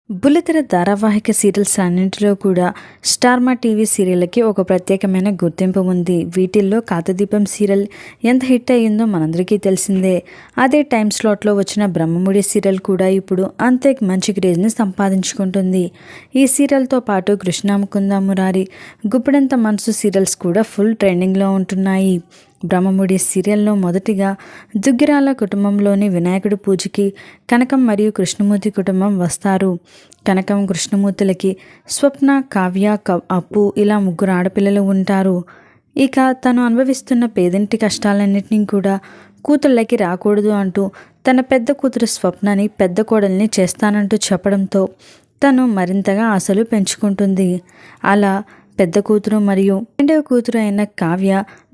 బుల్లితెర ధారావాహిక సీరియల్స్ అన్నింటిలో కూడా స్టార్ మా టీవీ సీరియళ్ళకి ఒక ప్రత్యేకమైన గుర్తింపు ఉంది. వీటిల్లో కాతదీపం సీరియల్ ఎంత హిట్ అయ్యిందో మనందరికీ తెలిసిందే. అదే టైం స్లాట్లో వచ్చిన బ్రహ్మముడి సీరియల్ కూడా ఇప్పుడు అంతే మంచి క్రేజ్ని సంపాదించుకుంటుంది. ఈ సీరియల్తో పాటు కృష్ణ ముకుంద మురారి, గుప్పెడంత మనసు సీరియల్స్ కూడా ఫుల్ ట్రెండింగ్లో ఉంటున్నాయి. బ్రహ్మముడి సీరియల్లో మొదటిగా దుగ్గిరాల కుటుంబంలోని వినాయకుడి పూజకి కనకం మరియు కృష్ణమూర్తి కుటుంబం వస్తారు. కనకం కృష్ణమూర్తులకి స్వప్న, కావ్య, అప్పు ఇలా ముగ్గురు ఆడపిల్లలు ఉంటారు. ఇక తను అనుభవిస్తున్న పేదింటి కష్టాలన్నింటినీ కూడా కూతుళ్ళకి రాకూడదు అంటూ తన పెద్ద కూతురు స్వప్నని పెద్ద కోడల్ని చేస్తానంటూ చెప్పడంతో తను మరింతగా ఆశలు పెంచుకుంటుంది. అలా పెద్ద కూతురు మరియు రెండవ కూతురు అయిన కావ్య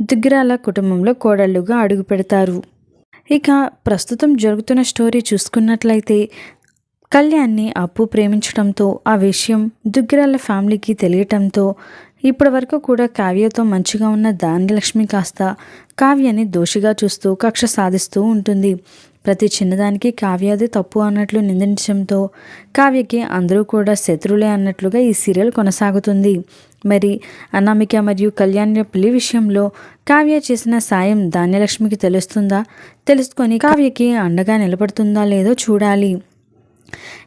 దుగ్గిరాల కుటుంబంలో కోడళ్ళుగా అడుగు పెడతారు. ఇక ప్రస్తుతం జరుగుతున్న స్టోరీ చూసుకున్నట్లయితే కళ్యాణ్ని అప్పు ప్రేమించడంతో ఆ విషయం దుగ్గిరాల ఫ్యామిలీకి తెలియటంతో ఇప్పటి వరకు కూడా కావ్యతో మంచిగా ఉన్న ధాన్యలక్ష్మి కాస్త కావ్యని దోషిగా చూస్తూ కక్ష సాధిస్తూ ఉంటుంది. ప్రతి చిన్నదానికి కావ్యది తప్పు అన్నట్లు నిందించడంతో కావ్యకి అందరూ కూడా శత్రువులే అన్నట్లుగా ఈ సీరియల్ కొనసాగుతుంది. మరి అనామిక మరియు కళ్యాణ్య పెళ్లి విషయంలో కావ్య చేసిన సాయం ధాన్యలక్ష్మికి తెలుసుకొని కావ్యకి అండగా నిలబడుతుందా లేదో చూడాలి.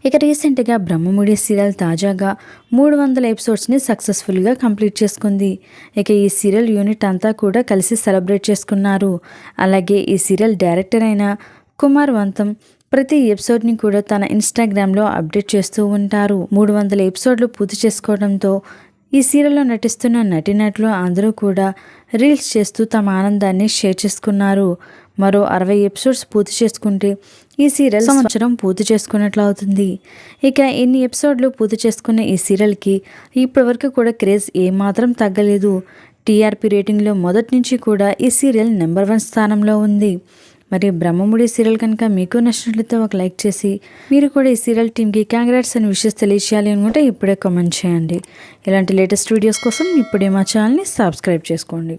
ఇక రీసెంట్గా బ్రహ్మముడి సీరియల్ తాజాగా 300 ఎపిసోడ్స్ని సక్సెస్ఫుల్గా కంప్లీట్ చేసుకుంది. ఇక ఈ సీరియల్ యూనిట్ అంతా కూడా కలిసి సెలబ్రేట్ చేసుకున్నారు. అలాగే ఈ సీరియల్ డైరెక్టర్ అయిన కుమార్ వంతం ప్రతి ఎపిసోడ్ని కూడా తన ఇన్స్టాగ్రామ్లో అప్డేట్ చేస్తూ ఉంటారు. 300 ఎపిసోడ్లు పూర్తి చేసుకోవడంతో ఈ సీరియల్లో నటిస్తున్న నటీనటులు అందరూ కూడా రీల్స్ చేస్తూ తమ ఆనందాన్ని షేర్ చేసుకున్నారు. మరో 60 ఎపిసోడ్స్ పూర్తి చేసుకుంటే ఈ సీరియల్ సంవత్సరం పూర్తి చేసుకున్నట్లు అవుతుంది. ఇక ఇన్ని ఎపిసోడ్లు పూర్తి చేసుకున్న ఈ సీరియల్కి ఇప్పటివరకు కూడా క్రేజ్ ఏమాత్రం తగ్గలేదు. టీఆర్పీ రేటింగ్లో మొదటి నుంచి కూడా ఈ సీరియల్ నెంబర్ 1 స్థానంలో ఉంది. మరి బ్రహ్మముడి సీరియల్ కనుక మీకు నచ్చినట్లయితే ఒక లైక్ చేసి మీరు కూడా ఈ సీరియల్ టీమ్కి కాంగ్రాట్స్ అని విషెస్ తెలియచేయాలి అనుకుంటే ఇప్పుడే కామెంట్ చేయండి. ఇలాంటి లేటెస్ట్ వీడియోస్ కోసం ఇప్పుడే మా ఛానల్ని సబ్స్క్రైబ్ చేసుకోండి.